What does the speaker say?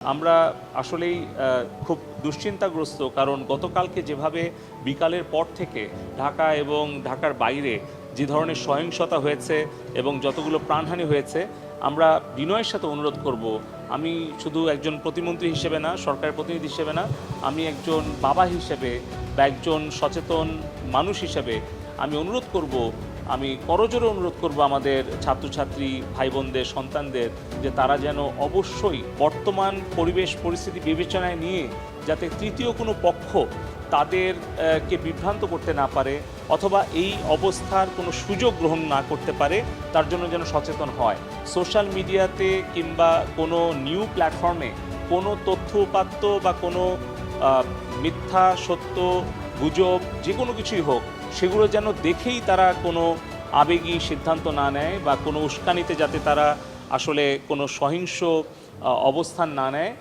আমরা আসলেই খুব দুশ্চিন্তাগ্রস্ত, কারণ গতকালকে যেভাবে বিকালের পর থেকে ঢাকা এবং ঢাকার বাইরে যে ধরনের সহিংসতা হয়েছে এবং যতগুলো প্রাণহানি হয়েছে, আমরা বিনয়ের সাথে অনুরোধ করব। আমি শুধু একজন প্রতিমন্ত্রী হিসেবে না, সরকারের প্রতিনিধি হিসেবে না, আমি একজন বাবা হিসেবে বা একজন সচেতন মানুষ হিসেবে আমি অনুরোধ করব, আমি করজোরে অনুরোধ করব আমাদের ছাত্রছাত্রী ভাই বোনদের, সন্তানদের, যে তারা যেন অবশ্যই বর্তমান পরিবেশ পরিস্থিতি বিবেচনায় নিয়ে যাতে তৃতীয় কোনো পক্ষ তাদেরকে বিভ্রান্ত করতে না পারে অথবা এই অবস্থার কোনো সুযোগ গ্রহণ না করতে পারে, তার জন্য যেন সচেতন হয়। সোশ্যাল মিডিয়াতে কিংবা কোনো নিউ প্ল্যাটফর্মে কোনো তথ্য উপাত্ত বা কোনো মিথ্যা সত্য গুজব যে কোনো কিছুই হোক, সেগুলো যেন দেখেই তারা কোনো আবেগী সিদ্ধান্ত না নেয় বা কোনো উস্কানিতে যাতে তারা আসলে কোনো সহিংস অবস্থান না নেয়।